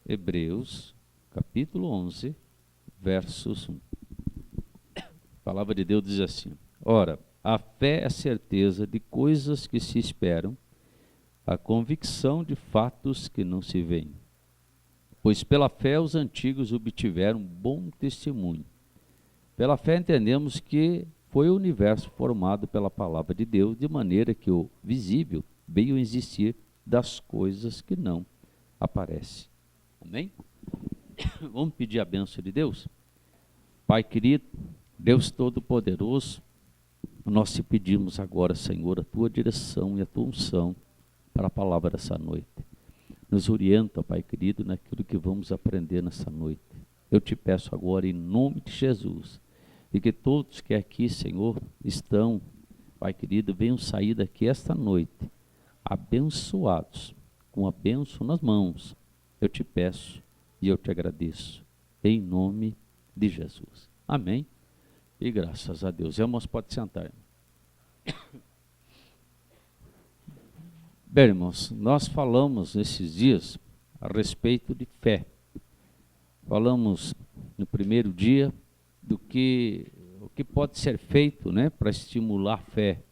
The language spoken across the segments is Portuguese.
Hebreus, capítulo 11, versos 1. A palavra de Deus diz assim: Ora, a fé é a certeza de coisas que se esperam, a convicção de fatos que não se veem. Pois pela fé os antigos obtiveram bom testemunho. Pela fé entendemos que foi o universo formado pela palavra de Deus, de maneira que o visível veio a existir das coisas que não aparecem. Amém? Vamos pedir a bênção de Deus? Pai querido, Deus Todo-Poderoso, nós te pedimos agora, Senhor, a tua direção e a tua unção para a palavra dessa noite. Nos orienta, Pai querido, naquilo que vamos aprender nessa noite. Eu te peço agora, em nome de Jesus, e que todos que aqui, Senhor, estão, Pai querido, venham sair daqui esta noite, abençoados, com a bênção nas mãos. Eu te peço e eu te agradeço, em nome de Jesus. Amém? E graças a Deus. Irmãos, pode sentar. Bem, irmãos, nós falamos esses dias a respeito de fé. Falamos no primeiro dia o que pode ser feito, né, para estimular a fé.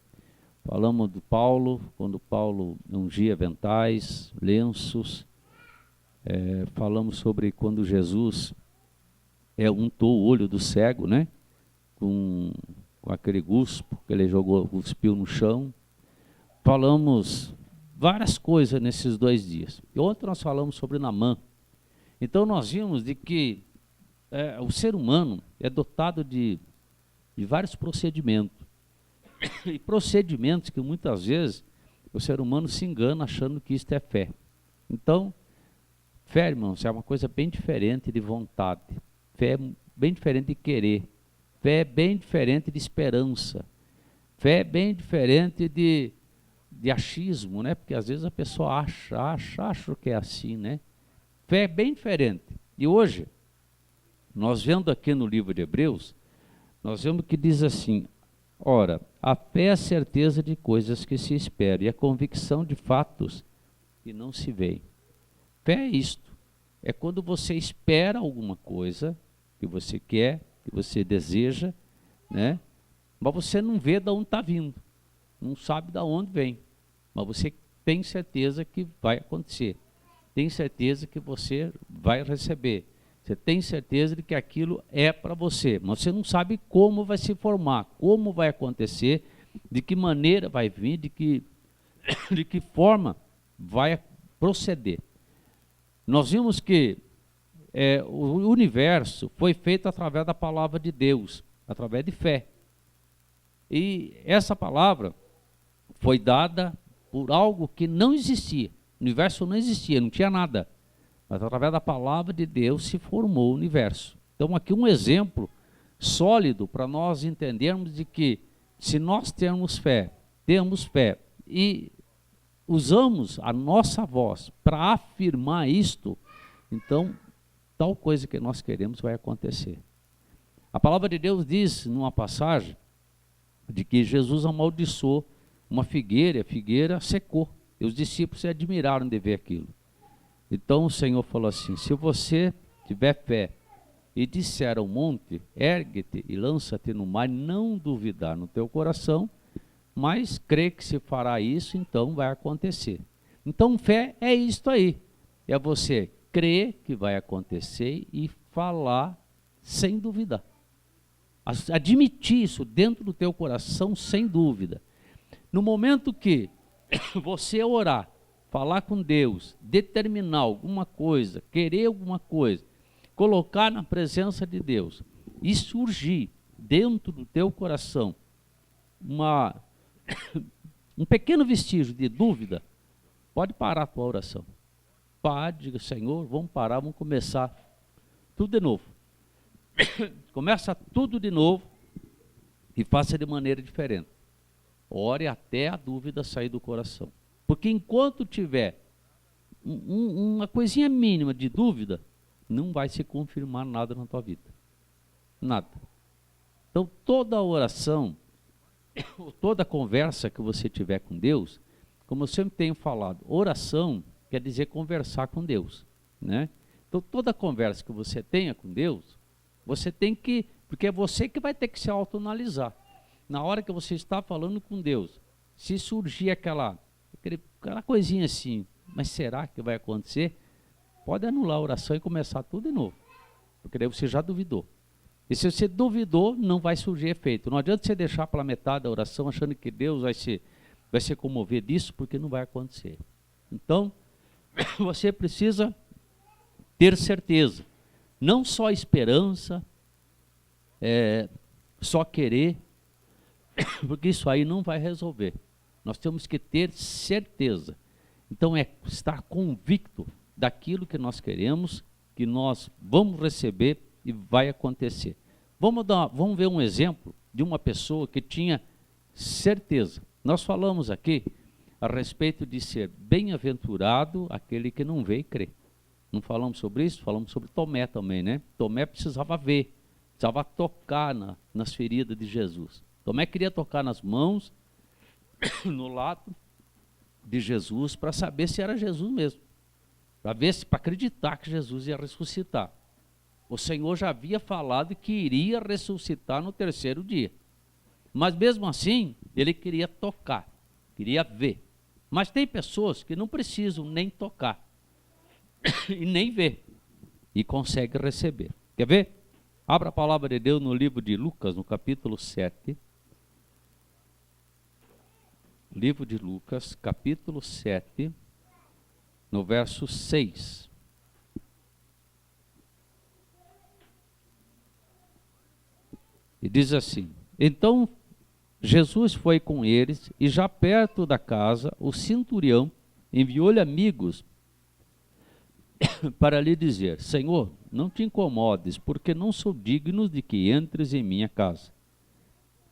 Falamos do Paulo, quando Paulo ungia aventais, lenços. Falamos sobre quando Jesus untou o olho do cego, né, com aquele guspo que ele cuspiu no chão. Falamos várias coisas nesses 2 dias. E ontem nós falamos sobre Naamã. Então nós vimos de que o ser humano é dotado de vários procedimentos. E procedimentos que muitas vezes o ser humano se engana achando que isto é fé. Então, fé, irmãos, é uma coisa bem diferente de vontade. Fé é bem diferente de querer. Fé é bem diferente de esperança. Fé é bem diferente de achismo, né? Porque às vezes a pessoa acha que é assim, né? Fé é bem diferente. E hoje, nós vendo aqui no livro de Hebreus, nós vemos que diz assim: ora, a fé é a certeza de coisas que se esperam e a convicção de fatos que não se veem. Fé é isto, é quando você espera alguma coisa que você quer, que você deseja, né? Mas você não vê de onde está vindo, não sabe de onde vem, mas você tem certeza que vai acontecer, tem certeza que você vai receber, você tem certeza de que aquilo é para você, mas você não sabe como vai se formar, como vai acontecer, de que maneira vai vir, de que forma vai proceder. Nós vimos que o universo foi feito através da palavra de Deus, através de fé. E essa palavra foi dada por algo que não existia. O universo não existia, não tinha nada. Mas através da palavra de Deus se formou o universo. Então aqui um exemplo sólido para nós entendermos de que se nós temos fé e usamos a nossa voz para afirmar isto, então tal coisa que nós queremos vai acontecer. A palavra de Deus diz numa passagem de que Jesus amaldiçoou uma figueira, e a figueira secou. E os discípulos se admiraram de ver aquilo. Então o Senhor falou assim: se você tiver fé e disser ao monte, ergue-te e lança-te no mar, não duvidar no teu coração, mas crê que se fará isso, então vai acontecer. Então fé é isto aí, é você crer que vai acontecer e falar sem duvidar. Admitir isso dentro do teu coração sem dúvida. No momento que você orar, falar com Deus, determinar alguma coisa, querer alguma coisa, colocar na presença de Deus e surgir dentro do teu coração um pequeno vestígio de dúvida, pode parar a tua oração. Pare, diga: Senhor, vamos parar, vamos começar tudo de novo. Começa tudo de novo e faça de maneira diferente. Ore até a dúvida sair do coração. Porque enquanto tiver uma coisinha mínima de dúvida, não vai se confirmar nada na tua vida. Nada. Então toda oração, toda conversa que você tiver com Deus, como eu sempre tenho falado, oração quer dizer conversar com Deus, né? Então, toda conversa que você tenha com Deus, você tem que, porque é você que vai ter que se autoanalisar. Na hora que você está falando com Deus, se surgir aquela coisinha assim, mas será que vai acontecer? Pode anular a oração e começar tudo de novo, porque daí você já duvidou. E se você duvidou, não vai surgir efeito. Não adianta você deixar pela metade da oração achando que Deus vai se comover disso, porque não vai acontecer. Então, você precisa ter certeza, não só esperança, só querer, porque isso aí não vai resolver. Nós temos que ter certeza. Então é estar convicto daquilo que nós queremos, que nós vamos receber e vai acontecer. Vamos ver um exemplo de uma pessoa que tinha certeza. Nós falamos aqui a respeito de ser bem-aventurado aquele que não vê e crê. Não falamos sobre isso? Falamos sobre Tomé também, né? Tomé precisava ver, precisava tocar nas feridas de Jesus. Tomé queria tocar nas mãos, no lado de Jesus, para saber se era Jesus mesmo. Para acreditar que Jesus ia ressuscitar. O Senhor já havia falado que iria ressuscitar no terceiro dia. Mas mesmo assim, ele queria tocar, queria ver. Mas tem pessoas que não precisam nem tocar e nem ver, e conseguem receber. Quer ver? Abra a palavra de Deus no livro de Lucas, no capítulo 7. Livro de Lucas, capítulo 7, no verso 6. E diz assim: então Jesus foi com eles, e já perto da casa, o centurião enviou-lhe amigos para lhe dizer: Senhor, não te incomodes, porque não sou digno de que entres em minha casa.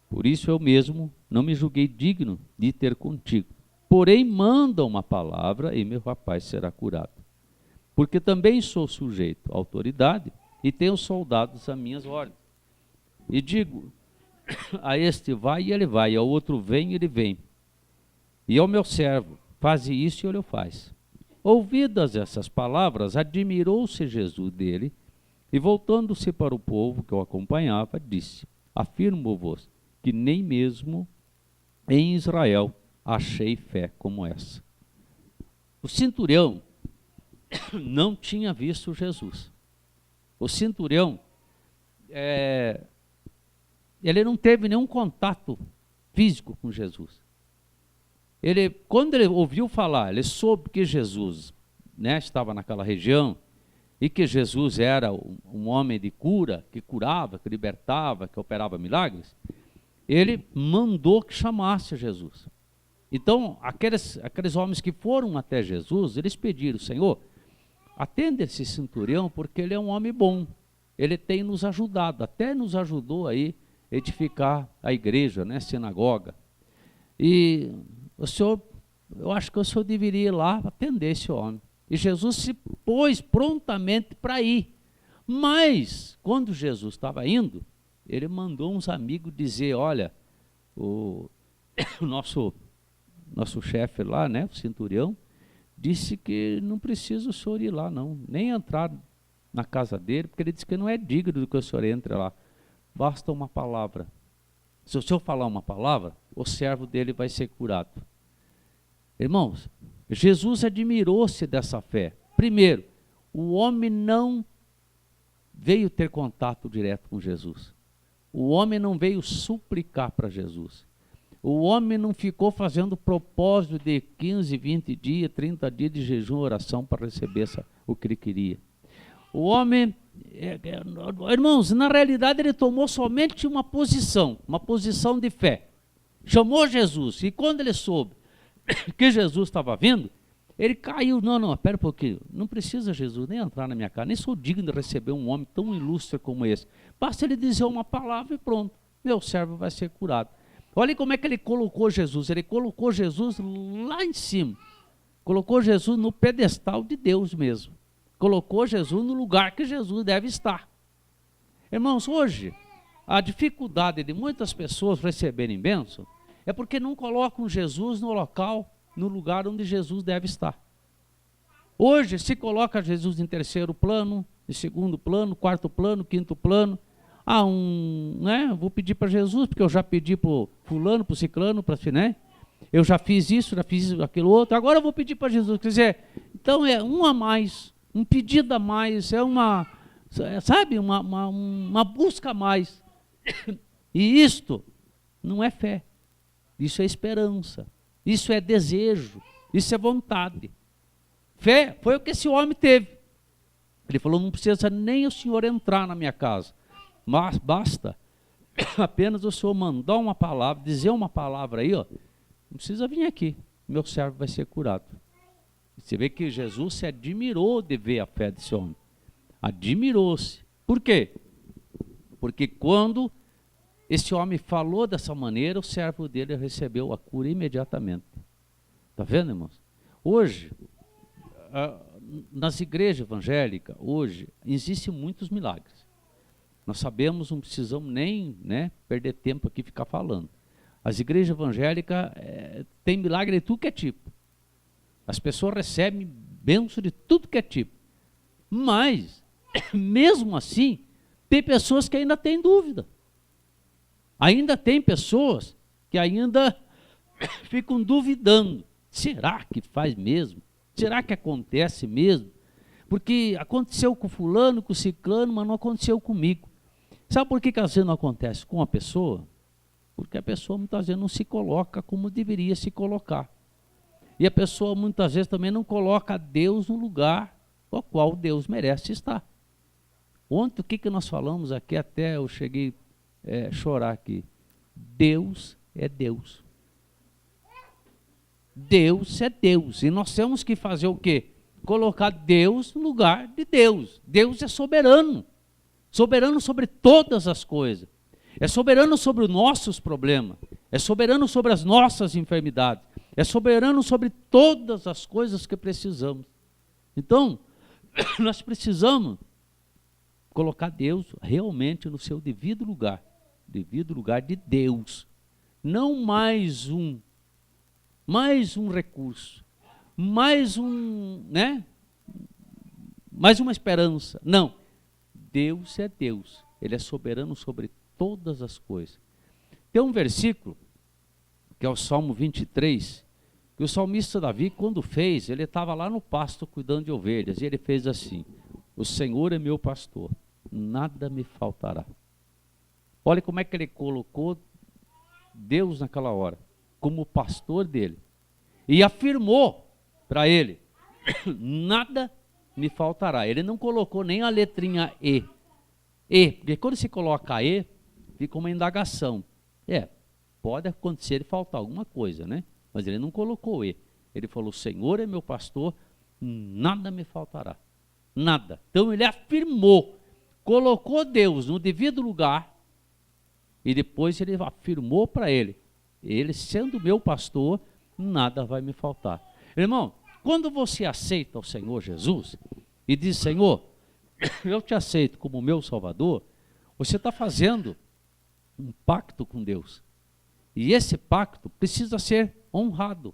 Por isso eu mesmo não me julguei digno de ter contigo. Porém, manda uma palavra e meu rapaz será curado. Porque também sou sujeito à autoridade e tenho soldados a minhas ordens. E digo, a este vai e ele vai, ao outro vem e ele vem. E ao meu servo, faze isso e ele o faz. Ouvidas essas palavras, admirou-se Jesus dele e voltando-se para o povo que o acompanhava, disse: afirmo-vos que nem mesmo em Israel achei fé como essa. O centurião não tinha visto Jesus. O centurião, ele não teve nenhum contato físico com Jesus. Quando ele ouviu falar, ele soube que Jesus, estava naquela região, e que Jesus era um homem de cura, que curava, que libertava, que operava milagres, ele mandou que chamasse Jesus. Então, aqueles homens que foram até Jesus, eles pediram: Senhor, atenda esse centurião, porque ele é um homem bom, ele tem nos ajudado, até nos ajudou aí a edificar a igreja, a sinagoga. E o senhor, eu acho que o senhor deveria ir lá atender esse homem. E Jesus se pôs prontamente para ir. Mas, quando Jesus estava indo, ele mandou uns amigos dizer: olha, o nosso chefe lá, o centurião, disse que não precisa o senhor ir lá não, nem entrar na casa dele, porque ele disse que não é digno do que o senhor entre lá. Basta uma palavra. Se o senhor falar uma palavra, o servo dele vai ser curado. Irmãos, Jesus admirou-se dessa fé. Primeiro, o homem não veio ter contato direto com Jesus. O homem não veio suplicar para Jesus. O homem não ficou fazendo propósito de 15, 20 dias, 30 dias de jejum e oração para receber o que ele queria. O homem, irmãos, na realidade ele tomou somente uma posição de fé. Chamou Jesus, e quando ele soube que Jesus estava vindo, ele caiu: não, espera um pouquinho, não precisa Jesus nem entrar na minha casa, nem sou digno de receber um homem tão ilustre como esse. Basta ele dizer uma palavra e pronto, meu servo vai ser curado. Olha como é que ele colocou Jesus. Ele colocou Jesus lá em cima. Colocou Jesus no pedestal de Deus mesmo. Colocou Jesus no lugar que Jesus deve estar. Irmãos, hoje, a dificuldade de muitas pessoas receberem bênção é porque não colocam Jesus no local, no lugar onde Jesus deve estar. Hoje se coloca Jesus em terceiro plano, em segundo plano, quarto plano, quinto plano. Vou pedir para Jesus, porque eu já pedi para o fulano, para o ciclano, para né? Eu já fiz isso, já fiz aquilo outro, agora eu vou pedir para Jesus. Quer dizer, então é um a mais, um pedido a mais, é uma busca a mais. E isto não é fé, isso é esperança, isso é desejo, isso é vontade. Fé foi o que esse homem teve. Ele falou, não precisa nem o senhor entrar na minha casa, mas basta apenas o senhor mandar uma palavra, dizer uma palavra aí, ó, não precisa vir aqui, meu servo vai ser curado. Você vê que Jesus se admirou de ver a fé desse homem. Admirou-se. Por quê? Porque quando esse homem falou dessa maneira, o servo dele recebeu a cura imediatamente. Está vendo, irmãos? Hoje, nas igrejas evangélicas, hoje, existem muitos milagres. Nós sabemos, não precisamos nem perder tempo aqui e ficar falando. As igrejas evangélicas têm milagre de tudo que é tipo. As pessoas recebem bênção de tudo que é tipo. Mas, mesmo assim, tem pessoas que ainda têm dúvida. Ainda tem pessoas que ainda ficam duvidando. Será que faz mesmo? Será que acontece mesmo? Porque aconteceu com fulano, com ciclano, mas não aconteceu comigo. Sabe por que às vezes não acontece com a pessoa? Porque a pessoa muitas vezes não se coloca como deveria se colocar. E a pessoa muitas vezes também não coloca Deus no lugar ao qual Deus merece estar. Ontem o que nós falamos aqui, até eu cheguei a chorar aqui. Deus é Deus. Deus é Deus. E nós temos que fazer o quê? Colocar Deus no lugar de Deus. Deus é soberano. Soberano sobre todas as coisas. É soberano sobre os nossos problemas. É soberano sobre as nossas enfermidades. É soberano sobre todas as coisas que precisamos. Então, nós precisamos colocar Deus realmente no seu devido lugar de Deus. Não mais um recurso, mais uma esperança. Não, Deus é Deus, Ele é soberano sobre todas as coisas. Tem um versículo, que é o Salmo 23, que o salmista Davi, quando fez, ele estava lá no pasto cuidando de ovelhas, e ele fez assim: o Senhor é meu pastor, nada me faltará. Olha como é que ele colocou Deus naquela hora, como pastor dele, e afirmou para ele, nada me faltará. Ele não colocou nem a letrinha E, porque quando se coloca E, fica uma indagação. Pode acontecer de faltar alguma coisa, né? Mas ele não colocou E. Ele falou, o Senhor é meu pastor, nada me faltará. Nada. Então ele afirmou, colocou Deus no devido lugar, e depois ele afirmou para ele, ele sendo meu pastor, nada vai me faltar. Irmão, quando você aceita o Senhor Jesus, e diz, Senhor, eu te aceito como meu Salvador, você está fazendo um pacto com Deus. E esse pacto precisa ser honrado.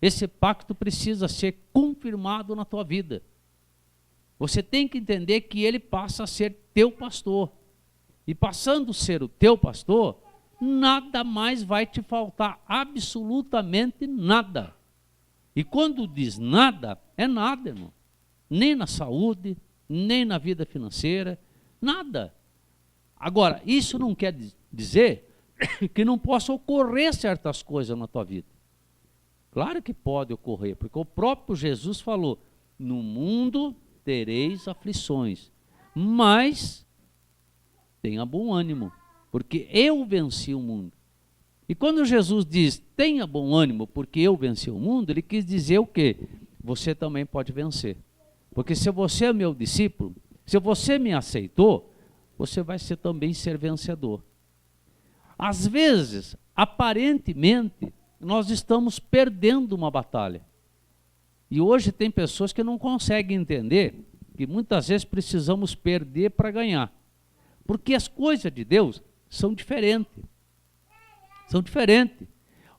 Esse pacto precisa ser confirmado na tua vida. Você tem que entender que ele passa a ser teu pastor. E passando a ser o teu pastor, nada mais vai te faltar, absolutamente nada. E quando diz nada, é nada, irmão. Nem na saúde, nem na vida financeira, nada. Agora, isso não quer dizer que não possa ocorrer certas coisas na tua vida. Claro que pode ocorrer, porque o próprio Jesus falou, no mundo tereis aflições, mas tenha bom ânimo, porque eu venci o mundo. E quando Jesus diz, tenha bom ânimo, porque eu venci o mundo, ele quis dizer o quê? Você também pode vencer. Porque se você é meu discípulo, se você me aceitou, você vai também ser vencedor. Às vezes, aparentemente, nós estamos perdendo uma batalha. E hoje tem pessoas que não conseguem entender que muitas vezes precisamos perder para ganhar. Porque as coisas de Deus são diferentes. São diferentes.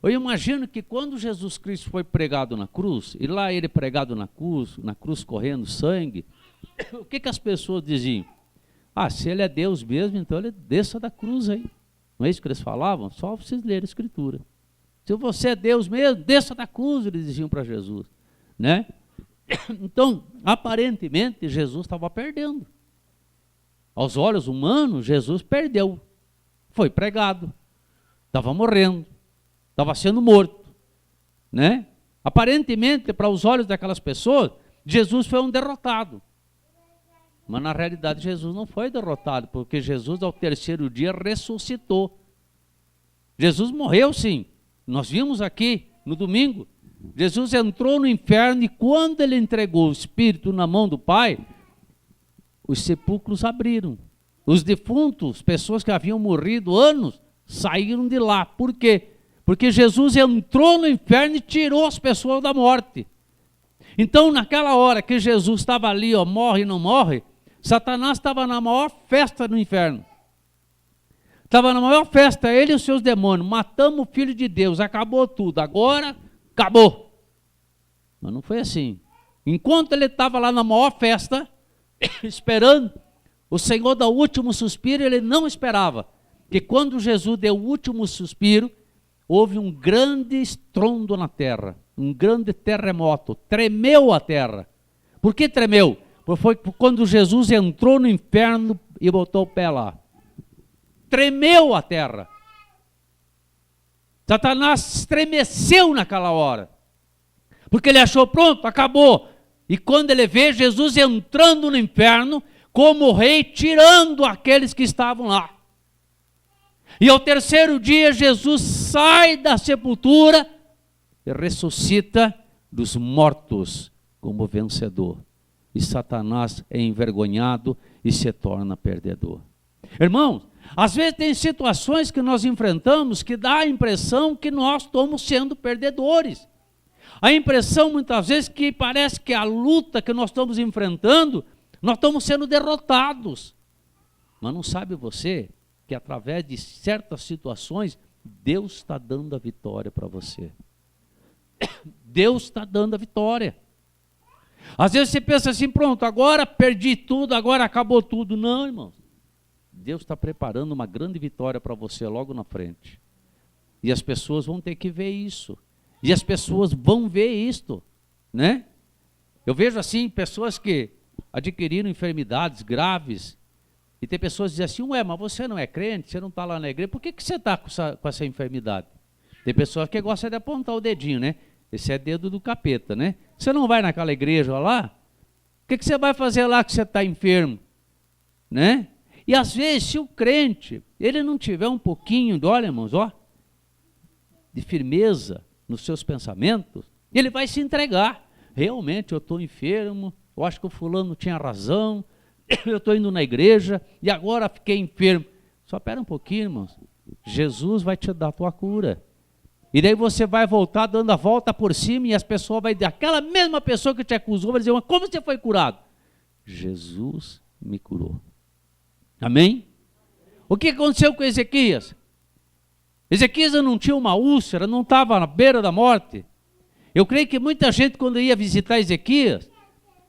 Eu imagino que quando Jesus Cristo foi pregado na cruz, e lá ele pregado na cruz correndo sangue, o que as pessoas diziam? Ah, se ele é Deus mesmo, então ele desça da cruz aí. Não é isso que eles falavam? Só vocês lerem a Escritura. Se você é Deus mesmo, desça da cruz, eles diziam para Jesus, né? Então, aparentemente, Jesus estava perdendo. Aos olhos humanos, Jesus perdeu. Foi pregado. Estava morrendo. Estava sendo morto, né? Aparentemente, para os olhos daquelas pessoas, Jesus foi um derrotado. Mas na realidade Jesus não foi derrotado, porque Jesus ao terceiro dia ressuscitou. Jesus morreu sim, nós vimos aqui no domingo. Jesus entrou no inferno e quando ele entregou o Espírito na mão do Pai, os sepulcros abriram. Os defuntos, pessoas que haviam morrido anos, saíram de lá. Por quê? Porque Jesus entrou no inferno e tirou as pessoas da morte. Então naquela hora que Jesus estava ali, ó, morre e não morre, Satanás estava na maior festa no inferno. Estava na maior festa, ele e os seus demônios. Matamos o Filho de Deus, acabou tudo. Agora, acabou. Mas não foi assim. Enquanto ele estava lá na maior festa, esperando, o Senhor dá o último suspiro, ele não esperava. Que quando Jesus deu o último suspiro, houve um grande estrondo na terra. Um grande terremoto. Tremeu a terra. Por que tremeu? Foi quando Jesus entrou no inferno e botou o pé lá. Tremeu a terra. Satanás estremeceu naquela hora. Porque ele achou, pronto, acabou. E quando ele vê Jesus entrando no inferno, como rei, tirando aqueles que estavam lá. E ao terceiro dia, Jesus sai da sepultura e ressuscita dos mortos como vencedor. E Satanás é envergonhado e se torna perdedor. Irmãos, às vezes tem situações que nós enfrentamos que dá a impressão que nós estamos sendo perdedores. A impressão muitas vezes que parece que a luta que nós estamos enfrentando, nós estamos sendo derrotados. Mas não sabe você que através de certas situações, Deus está dando a vitória para você. Deus está dando a vitória. Às vezes você pensa assim, pronto, agora perdi tudo, agora acabou tudo. Não, irmãos. Deus está preparando uma grande vitória para você logo na frente. E as pessoas vão ter que ver isso. E as pessoas vão ver isto, né? Eu vejo assim, pessoas que adquiriram enfermidades graves, e tem pessoas que dizem assim, ué, mas você não é crente, você não está lá na igreja, por que você está com essa enfermidade? Tem pessoas que gostam de apontar o dedinho, né? Esse é dedo do capeta, né? Você não vai naquela igreja lá? O que você vai fazer lá que você está enfermo? Né? E às vezes, se o crente, ele não tiver um pouquinho, olha irmãos, ó, de firmeza nos seus pensamentos, ele vai se entregar. Realmente, eu estou enfermo, eu acho que o fulano tinha razão, eu estou indo na igreja e agora fiquei enfermo. Só espera um pouquinho, irmãos. Jesus vai te dar a tua cura. E daí você vai voltar dando a volta por cima e as pessoas vão dizer, aquela mesma pessoa que te acusou vai dizer, mas como você foi curado? Jesus me curou. Amém? O que aconteceu com Ezequias? Ezequias não tinha uma úlcera, não estava na beira da morte. Eu creio que muita gente quando ia visitar Ezequias,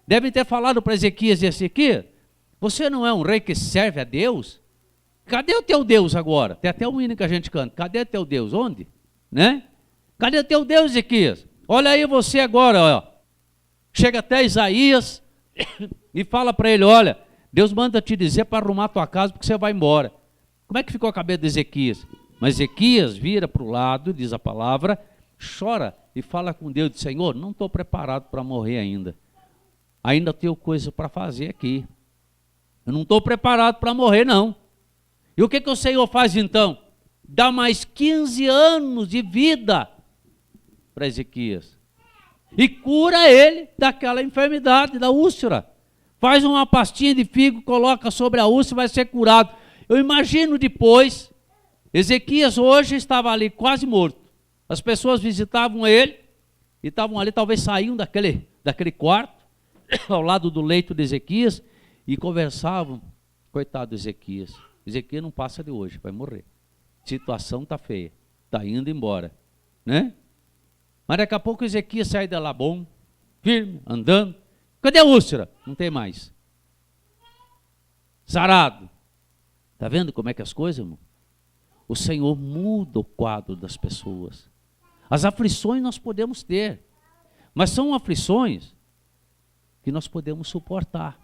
deve ter falado para Ezequias, Ezequias, você não é um rei que serve a Deus? Cadê o teu Deus agora? Tem até um hino que a gente canta, cadê o teu Deus? Onde? Né? Cadê o teu Deus, Ezequias? Olha aí você agora, ó. Chega até Isaías e fala para ele, olha, Deus manda te dizer para arrumar a tua casa porque você vai embora. Como é que ficou a cabeça de Ezequias? Mas Ezequias vira para o lado, diz a palavra, chora e fala com Deus, diz, Senhor, não estou preparado para morrer ainda. Ainda tenho coisa para fazer aqui. Eu não estou preparado para morrer, não. E o que o Senhor faz então? Dá mais 15 anos de vida para Ezequias. E cura ele daquela enfermidade, da úlcera. Faz uma pastinha de figo, coloca sobre a úlcera e vai ser curado. Eu imagino depois, Ezequias hoje estava ali quase morto. As pessoas visitavam ele e estavam ali, talvez saíam daquele quarto, ao lado do leito de Ezequias, e conversavam. Coitado de Ezequias. Ezequias não passa de hoje, vai morrer. A situação está feia, está indo embora. né? Mas daqui a pouco Ezequias sai de lá bom, firme, andando. Cadê a úlcera? Não tem mais. Sarado. Está vendo como é que as coisas, irmão? O Senhor muda o quadro das pessoas. As aflições nós podemos ter, mas são aflições que nós podemos suportar.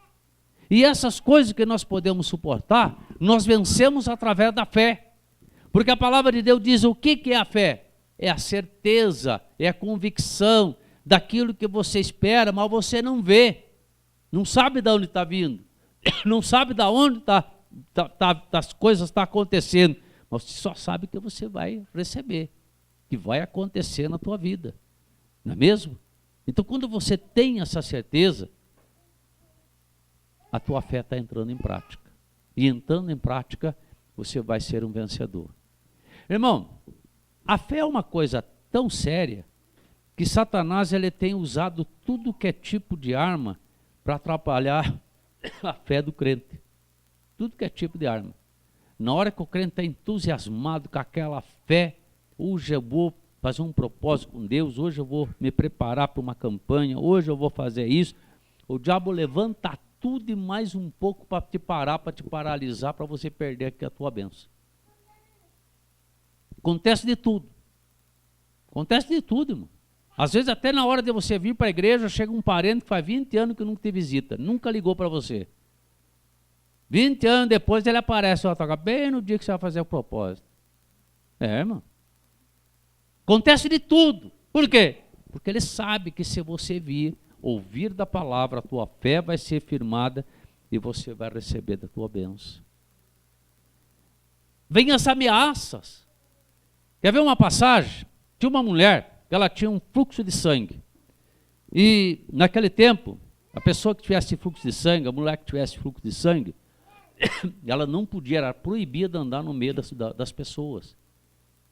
E essas coisas que nós podemos suportar, nós vencemos através da fé. Porque a palavra de Deus diz o que é a fé? É a certeza, é a convicção daquilo que você espera, mas você não vê. Não sabe de onde está vindo. Não sabe de onde as coisas estão acontecendo. Mas você só sabe que você vai receber, que vai acontecer na tua vida. Não é mesmo? Então, quando você tem essa certeza, a tua fé está entrando em prática. E entrando em prática, você vai ser um vencedor. Irmão, a fé é uma coisa tão séria que Satanás ele tem usado tudo que é tipo de arma para atrapalhar a fé do crente. Tudo que é tipo de arma. Na hora que o crente está entusiasmado com aquela fé, hoje eu vou fazer um propósito com Deus, hoje eu vou me preparar para uma campanha, hoje eu vou fazer isso, o diabo levanta tudo e mais um pouco para te parar, para te paralisar, para você perder aqui a tua bênção. Acontece de tudo. Acontece de tudo, irmão. Às vezes até na hora de você vir para a igreja, chega um parente que faz 20 anos que nunca te visita, nunca ligou para você. 20 anos depois ele aparece, toca bem no dia que você vai fazer o propósito. Irmão. Acontece de tudo. Por quê? Porque ele sabe que se você vir, ouvir da palavra, a tua fé vai ser firmada e você vai receber da tua bênção. Vem as ameaças. Quer ver uma passagem? Tinha uma mulher que ela tinha um fluxo de sangue. E naquele tempo, a pessoa que tivesse fluxo de sangue, a mulher que tivesse fluxo de sangue, ela não podia, era proibida de andar no meio das pessoas.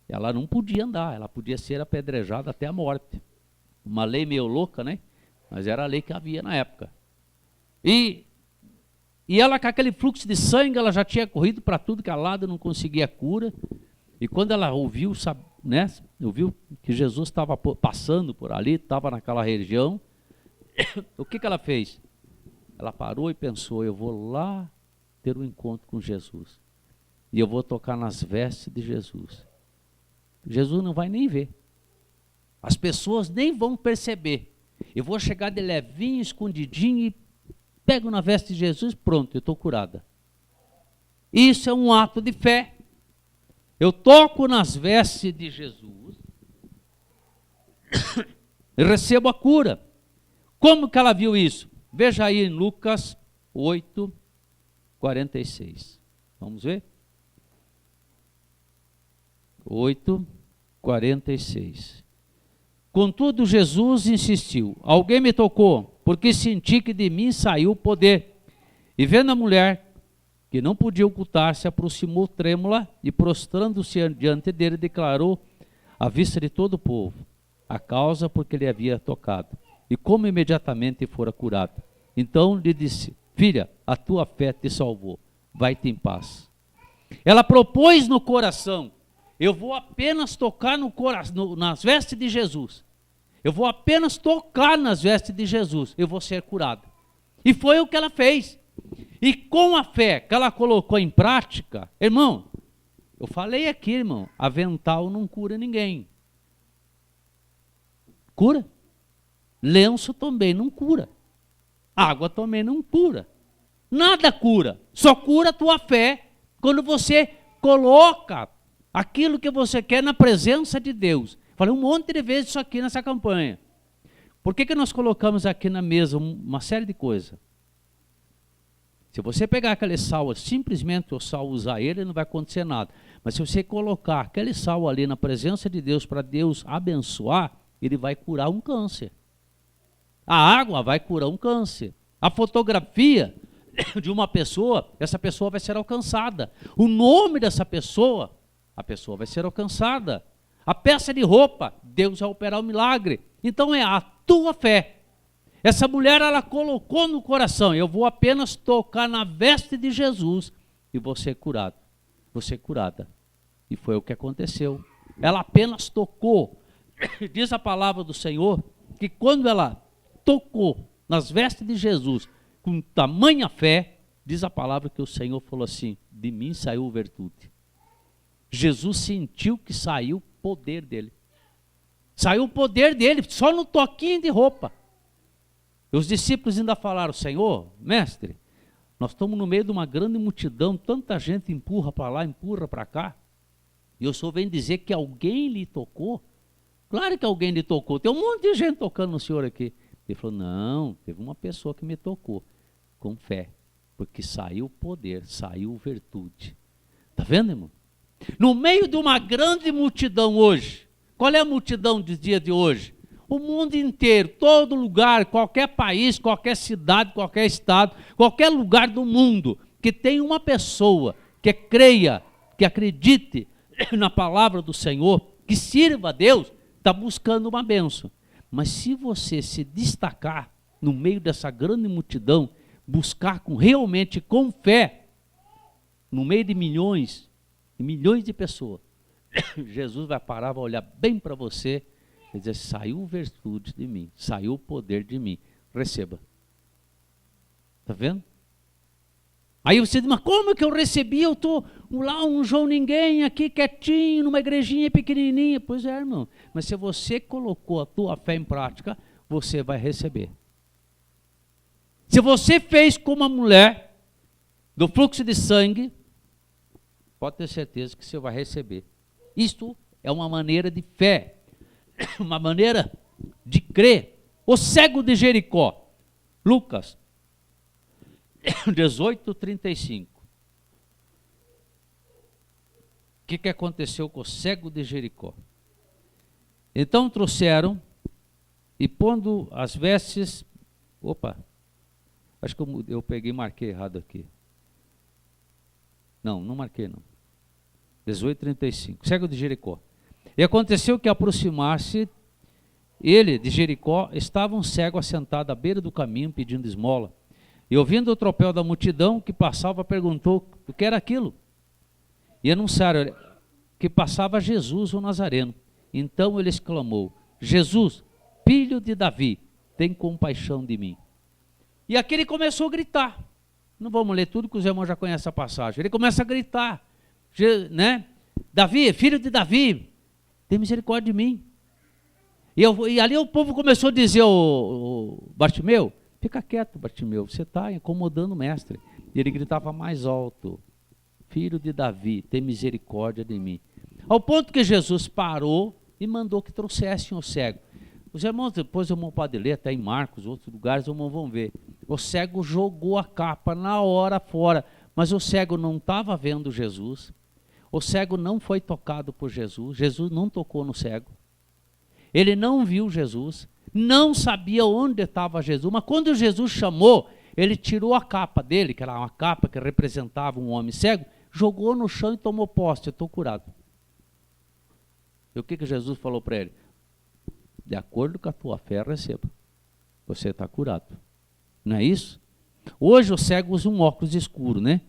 Ela não podia andar, ela podia ser apedrejada até a morte. Uma lei meio louca, né? Mas era a lei que havia na época. E ela com aquele fluxo de sangue, ela já tinha corrido para tudo que é lado, não conseguia cura. E quando ela ouviu, né, ouviu que Jesus estava passando por ali, estava naquela região, o que ela fez? Ela parou e pensou, eu vou lá ter um encontro com Jesus. E eu vou tocar nas vestes de Jesus. Jesus não vai nem ver. As pessoas nem vão perceber. Eu vou chegar de levinho, escondidinho e pego na veste de Jesus, pronto, eu estou curada. Isso é um ato de fé. Eu toco nas vestes de Jesus e recebo a cura. Como que ela viu isso? Veja aí em Lucas 8, 46. Vamos ver? 8, 46. Contudo, Jesus insistiu, alguém me tocou, porque senti que de mim saiu o poder. E vendo a mulher, que não podia ocultar, se aproximou trêmula e prostrando-se diante dele, declarou à vista de todo o povo a causa porque ele havia tocado. E como imediatamente fora curada. Então lhe disse, filha, a tua fé te salvou, vai-te em paz. Ela propôs no coração, eu vou apenas tocar nas vestes de Jesus. Eu vou apenas tocar nas vestes de Jesus, eu vou ser curada. E foi o que ela fez. E com a fé que ela colocou em prática, irmão, eu falei aqui, irmão, avental não cura ninguém. Cura? Lenço também não cura. Água também não cura. Nada cura. Só cura a tua fé quando você coloca aquilo que você quer na presença de Deus. Falei um monte de vezes isso aqui nessa campanha. Por que nós colocamos aqui na mesa uma série de coisas? Se você pegar aquele sal, simplesmente o sal usar ele, não vai acontecer nada. Mas se você colocar aquele sal ali na presença de Deus, para Deus abençoar, ele vai curar um câncer. A água vai curar um câncer. A fotografia de uma pessoa, essa pessoa vai ser alcançada. O nome dessa pessoa, a pessoa vai ser alcançada. A peça de roupa, Deus vai operar um milagre. Então é a tua fé. Essa mulher, ela colocou no coração, eu vou apenas tocar na veste de Jesus e vou ser curado. Vou ser curada. E foi o que aconteceu. Ela apenas tocou. Diz a palavra do Senhor que quando ela tocou nas vestes de Jesus com tamanha fé, diz a palavra que o Senhor falou assim: de mim saiu virtude. Jesus sentiu que saiu o poder dele. Saiu o poder dele, só no toquinho de roupa. E os discípulos ainda falaram: Senhor, mestre, nós estamos no meio de uma grande multidão, tanta gente empurra para lá, empurra para cá, e o Senhor vem dizer que alguém lhe tocou? Claro que alguém lhe tocou, tem um monte de gente tocando no Senhor aqui. Ele falou: não, teve uma pessoa que me tocou, com fé, porque saiu poder, saiu virtude. Está vendo, irmão? No meio de uma grande multidão hoje, qual é a multidão dos dias de hoje? O mundo inteiro, todo lugar, qualquer país, qualquer cidade, qualquer estado, qualquer lugar do mundo que tem uma pessoa que creia, que acredite na palavra do Senhor, que sirva a Deus, está buscando uma bênção. Mas se você se destacar no meio dessa grande multidão, buscar realmente com fé, no meio de milhões e milhões de pessoas, Jesus vai parar, vai olhar bem para você e dizer: saiu virtude de mim, saiu o poder de mim, receba. Está vendo? Aí você diz: mas como que eu recebi? Eu estou lá, um João Ninguém, aqui quietinho, numa igrejinha pequenininha. Pois é, irmão, mas se você colocou a tua fé em prática, você vai receber. Se você fez como a mulher do fluxo de sangue, pode ter certeza que você vai receber. Isto é uma maneira de fé, uma maneira de crer. O cego de Jericó, Lucas 18:35. O que aconteceu com o cego de Jericó? Então trouxeram, e pondo as vestes, acho que eu peguei e marquei errado aqui. Não marquei não. 18:35, cego de Jericó. E aconteceu que, aproximar-se ele de Jericó, estava um cego assentado à beira do caminho pedindo esmola. E ouvindo o tropel da multidão que passava, perguntou o que era aquilo. E anunciaram que passava Jesus o Nazareno. Então ele exclamou: Jesus, filho de Davi, tem compaixão de mim. E aqui ele começou a gritar. Não vamos ler tudo, que os irmãos já conhecem a passagem. Ele começa a gritar, né? Davi, filho de Davi, tem misericórdia de mim. E ali o povo começou a dizer: o Bartimeu, fica quieto, Bartimeu, você está incomodando o mestre. E ele gritava mais alto: filho de Davi, tem misericórdia de mim. Ao ponto que Jesus parou e mandou que trouxessem o cego. Os irmãos, depois o irmão pode ler, até em Marcos, outros lugares, os irmãos vão ver. O cego jogou a capa na hora fora, mas o cego não estava vendo Jesus. O cego não foi tocado por Jesus, Jesus não tocou no cego. Ele não viu Jesus, não sabia onde estava Jesus, mas quando Jesus chamou, ele tirou a capa dele, que era uma capa que representava um homem cego, jogou no chão e tomou posse: eu estou curado. E o que Jesus falou para ele? De acordo com a tua fé, receba. Você está curado. Não é isso? Hoje o cego usa um óculos escuro, né?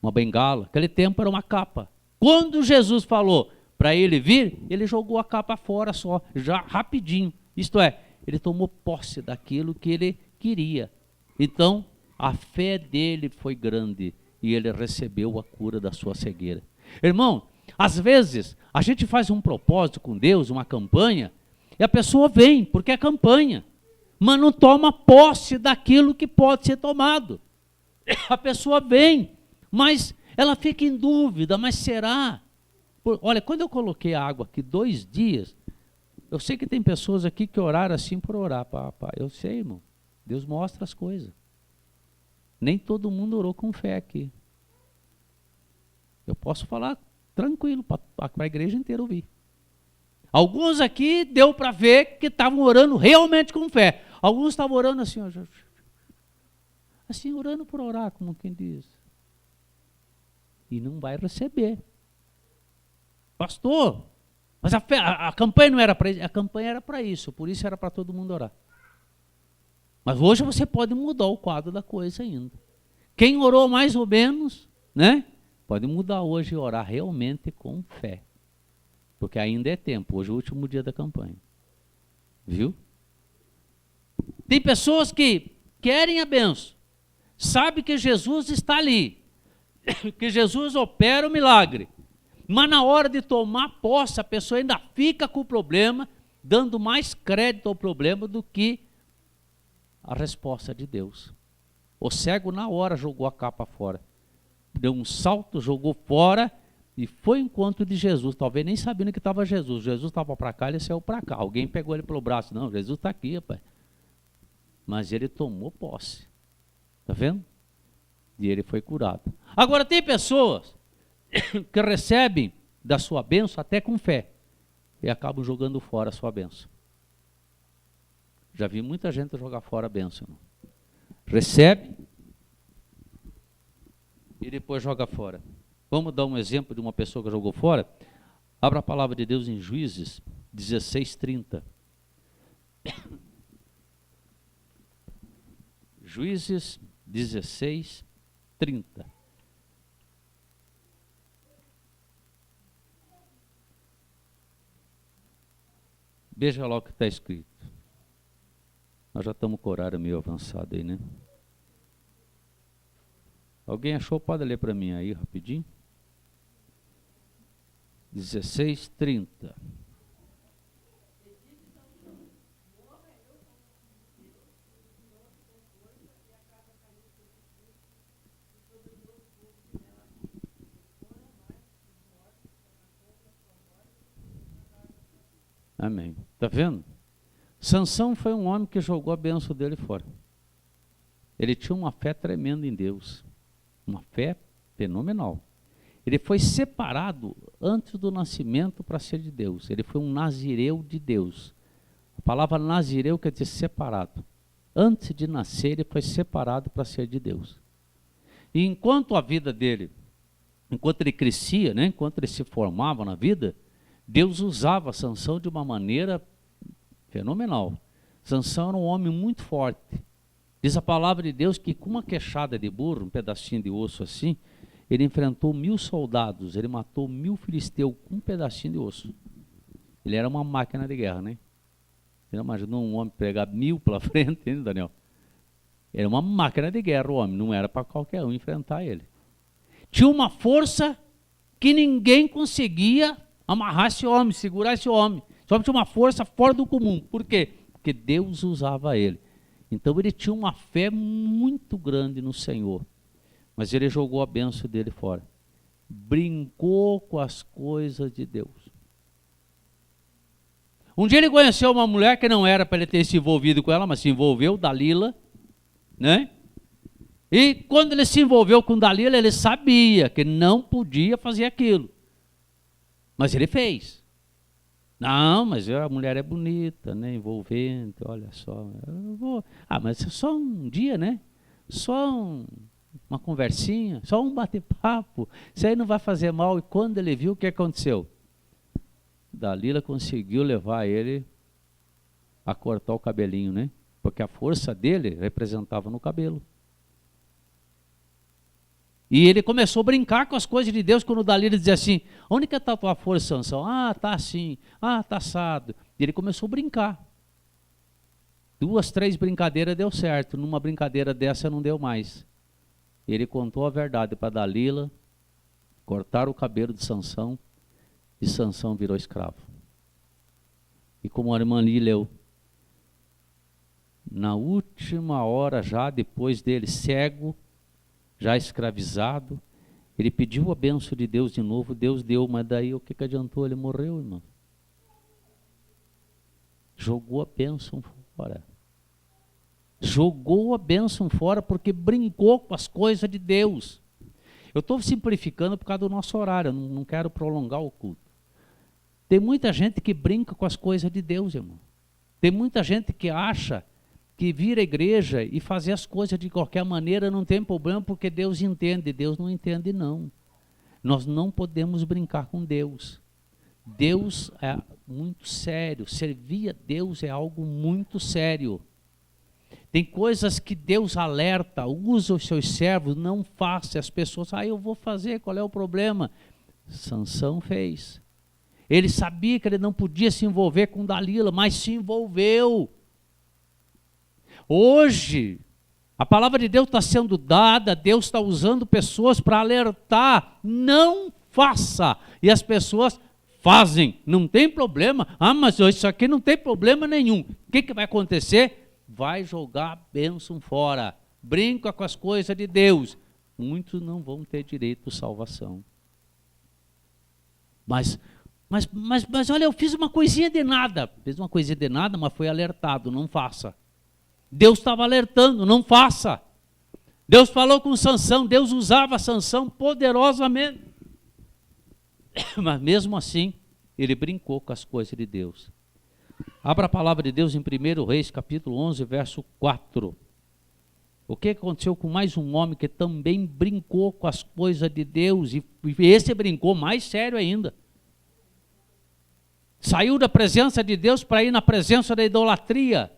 Uma bengala. Naquele tempo era uma capa. Quando Jesus falou para ele vir, ele jogou a capa fora só, já rapidinho. Isto é, ele tomou posse daquilo que ele queria. Então, a fé dele foi grande e ele recebeu a cura da sua cegueira. Irmão, às vezes a gente faz um propósito com Deus, uma campanha, e a pessoa vem porque é campanha, mas não toma posse daquilo que pode ser tomado. A pessoa vem, mas ela fica em dúvida: mas será? Olha, quando eu coloquei a água aqui 2 dias, eu sei que tem pessoas aqui que oraram assim por orar. Eu sei, irmão, Deus mostra as coisas. Nem todo mundo orou com fé aqui. Eu posso falar tranquilo para a igreja inteira ouvir. Alguns aqui deu para ver que estavam orando realmente com fé. Alguns estavam orando assim, ó, assim, orando por orar, como quem diz. E não vai receber. Pastor, mas a campanha não era para isso. A campanha era para isso, por isso era para todo mundo orar. Mas hoje você pode mudar o quadro da coisa ainda. Quem orou mais ou menos, né? Pode mudar hoje e orar realmente com fé. Porque ainda é tempo, hoje é o último dia da campanha. Viu? Tem pessoas que querem a benção, sabe que Jesus está ali, que Jesus opera o milagre, mas na hora de tomar posse, a pessoa ainda fica com o problema, dando mais crédito ao problema do que a resposta de Deus. O cego na hora jogou a capa fora, deu um salto, jogou fora e foi ao encontro de Jesus, talvez nem sabendo que estava Jesus. Jesus estava para cá, ele saiu para cá, alguém pegou ele pelo braço, não, Jesus está aqui, rapaz. Mas ele tomou posse, está vendo? E ele foi curado. Agora tem pessoas que recebem da sua bênção até com fé e acabam jogando fora a sua bênção. Já vi muita gente jogar fora a bênção. Recebe e depois joga fora. Vamos dar um exemplo de uma pessoa que jogou fora? Abra a palavra de Deus em Juízes 16:30. Juízes 16:30. Veja lá o que está escrito. Nós já estamos com o horário meio avançado aí, né? Alguém achou? Pode ler para mim aí rapidinho. 16:30. Amém. Está vendo? Sansão foi um homem que jogou a bênção dele fora. Ele tinha uma fé tremenda em Deus. Uma fé fenomenal. Ele foi separado antes do nascimento para ser de Deus. Ele foi um nazireu de Deus. A palavra nazireu quer dizer separado. Antes de nascer, ele foi separado para ser de Deus. E enquanto a vida dele, enquanto ele crescia, né, enquanto ele se formava na vida, Deus usava Sansão de uma maneira fenomenal. Sansão era um homem muito forte. Diz a palavra de Deus que com uma queixada de burro, um pedacinho de osso assim, ele enfrentou 1000 soldados, ele matou 1000 filisteus com um pedacinho de osso. Ele era uma máquina de guerra, né? Você imaginou um homem pegar 1000 pela frente, hein, Daniel? Era uma máquina de guerra o homem, não era para qualquer um enfrentar ele. Tinha uma força que ninguém conseguia amarrar esse homem, segurar esse homem. Esse homem tinha uma força fora do comum. Por quê? Porque Deus usava ele. Então ele tinha uma fé muito grande no Senhor. Mas ele jogou a bênção dele fora. Brincou com as coisas de Deus. Um dia ele conheceu uma mulher que não era para ele ter se envolvido com ela, mas se envolveu, Dalila, né? E quando ele se envolveu com Dalila, ele sabia que não podia fazer aquilo. Mas ele fez. Não, mas a mulher é bonita, né? Envolvente, olha só. Mas é só um dia, né? Só uma conversinha, só um bate-papo. Isso aí não vai fazer mal. E quando ele viu, o que aconteceu? Dalila conseguiu levar ele a cortar o cabelinho, né? Porque a força dele representava no cabelo. E ele começou a brincar com as coisas de Deus, quando Dalila dizia assim, onde que está a tua força, Sansão? Ah, está assim, está assado. E ele começou a brincar. 2, 3 brincadeiras deu certo, numa brincadeira dessa não deu mais. Ele contou a verdade para Dalila, cortaram o cabelo de Sansão, e Sansão virou escravo. E como a irmã ali leu, na última hora já, depois dele cego, já escravizado, ele pediu a bênção de Deus de novo, Deus deu, mas daí o que adiantou? Ele morreu, irmão. Jogou a bênção fora. Jogou a bênção fora porque brincou com as coisas de Deus. Eu estou simplificando por causa do nosso horário, eu não quero prolongar o culto. Tem muita gente que brinca com as coisas de Deus, irmão. Tem muita gente que acha que vir à igreja e fazer as coisas de qualquer maneira não tem problema, porque Deus entende. Deus não entende, não. Nós não podemos brincar com Deus. Deus é muito sério. Servir a Deus é algo muito sério. Tem coisas que Deus alerta, usa os seus servos, não faça. As pessoas, eu vou fazer, qual é o problema? Sansão fez. Ele sabia que ele não podia se envolver com Dalila, mas se envolveu. Hoje, a palavra de Deus está sendo dada, Deus está usando pessoas para alertar, não faça. E as pessoas fazem, não tem problema. Ah, mas isso aqui não tem problema nenhum. O que vai acontecer? Vai jogar a bênção fora. Brinca com as coisas de Deus. Muitos não vão ter direito à salvação. Mas olha, eu fiz uma coisinha de nada. Fiz uma coisinha de nada, mas foi alertado, não faça. Deus estava alertando, não faça. Deus falou com Sansão, Deus usava Sansão poderosamente. Mas mesmo assim, ele brincou com as coisas de Deus. Abra a palavra de Deus em 1 Reis, capítulo 11, verso 4. O que aconteceu com mais um homem que também brincou com as coisas de Deus, e esse brincou mais sério ainda. Saiu da presença de Deus para ir na presença da idolatria.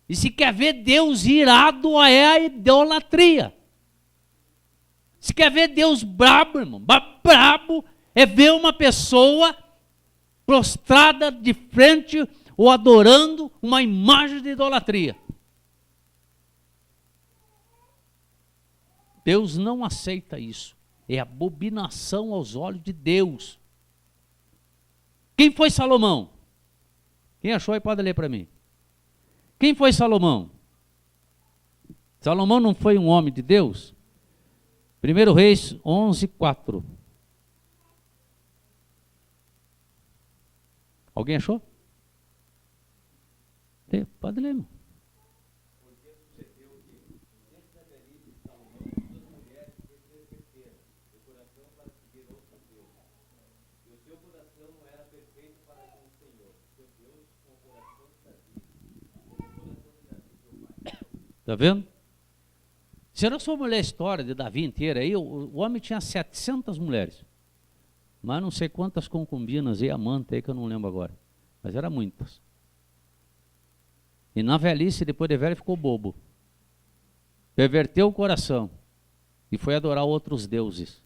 E se quer ver Deus irado, é a idolatria. Se quer ver Deus brabo, irmão, brabo é ver uma pessoa prostrada de frente ou adorando uma imagem de idolatria. Deus não aceita isso. É abominação aos olhos de Deus. Quem foi Salomão? Quem achou aí pode ler para mim. Quem foi Salomão? Salomão não foi um homem de Deus? 1 Reis 11, 4. Alguém achou? Pode ler, irmão. Está vendo? Se nós formos ler a história de Davi inteira, aí, o homem tinha 700 mulheres. Mas não sei quantas concubinas e amantes aí que eu não lembro agora. Mas eram muitas. E na velhice, depois de velho, ficou bobo. Perverteu o coração. E foi adorar outros deuses.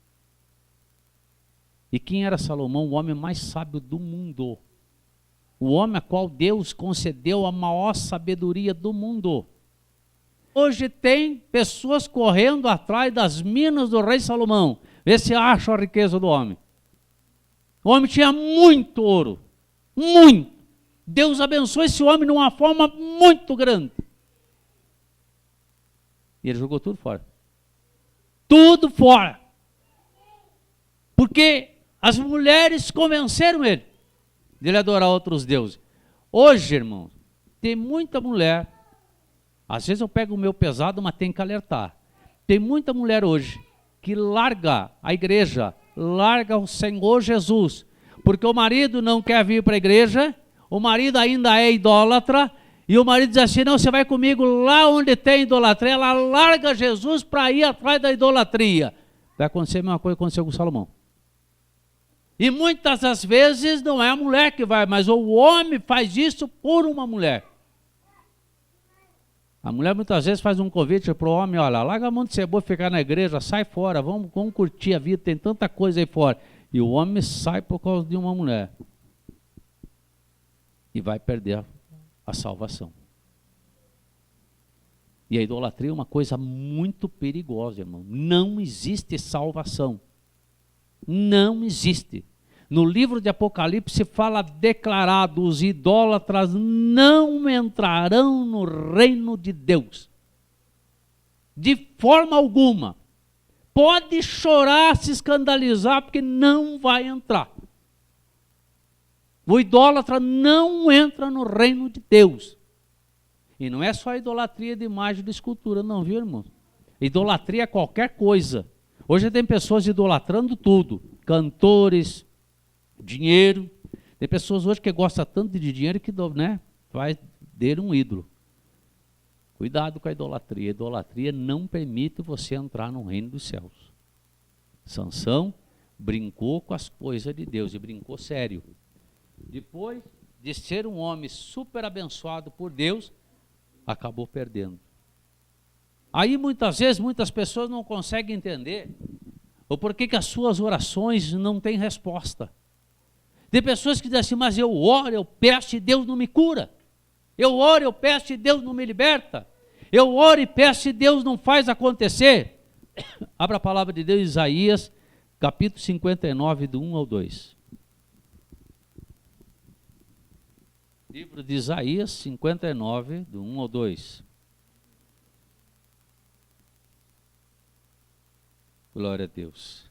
E quem era Salomão? O homem mais sábio do mundo. O homem a qual Deus concedeu a maior sabedoria do mundo. Hoje tem pessoas correndo atrás das minas do rei Salomão. Vê se acha a riqueza do homem. O homem tinha muito ouro. Muito. Deus abençoou esse homem de uma forma muito grande. E ele jogou tudo fora. Tudo fora. Porque as mulheres convenceram ele de ele adorar outros deuses. Hoje, irmão, tem muita mulher. Às vezes eu pego o meu pesado, mas tem que alertar. Tem muita mulher hoje que larga a igreja, larga o Senhor Jesus, porque o marido não quer vir para a igreja, o marido ainda é idólatra, e o marido diz assim, não, você vai comigo lá onde tem idolatria, ela larga Jesus para ir atrás da idolatria. Vai acontecer a mesma coisa que aconteceu com Salomão. E muitas das vezes não é a mulher que vai, mas o homem faz isso por uma mulher. A mulher muitas vezes faz um convite para o homem, olha, larga a mão de ser boa, ficar na igreja, sai fora, vamos curtir a vida, tem tanta coisa aí fora. E o homem sai por causa de uma mulher. E vai perder a salvação. E a idolatria é uma coisa muito perigosa, irmão. Não existe salvação. Não existe. No livro de Apocalipse fala declarado, os idólatras não entrarão no reino de Deus. De forma alguma. Pode chorar, se escandalizar, porque não vai entrar. O idólatra não entra no reino de Deus. E não é só idolatria de imagem de escultura, não, viu, irmão? Idolatria é qualquer coisa. Hoje tem pessoas idolatrando tudo. Cantores, dinheiro. Tem pessoas hoje que gostam tanto de dinheiro que, né, faz dele um ídolo. Cuidado com a idolatria. A idolatria não permite você entrar no reino dos céus. Sansão brincou com as coisas de Deus e brincou sério. Depois de ser um homem super abençoado por Deus, acabou perdendo. Aí muitas vezes muitas pessoas não conseguem entender. Ou por que as suas orações não têm resposta? Tem pessoas que dizem assim, mas eu oro, eu peço e Deus não me cura. Eu oro, eu peço e Deus não me liberta. Eu oro e peço e Deus não faz acontecer. Abra a palavra de Deus, Isaías, capítulo 59, do 1 ao 2. Livro de Isaías 59, do 1 ao 2. Glória a Deus.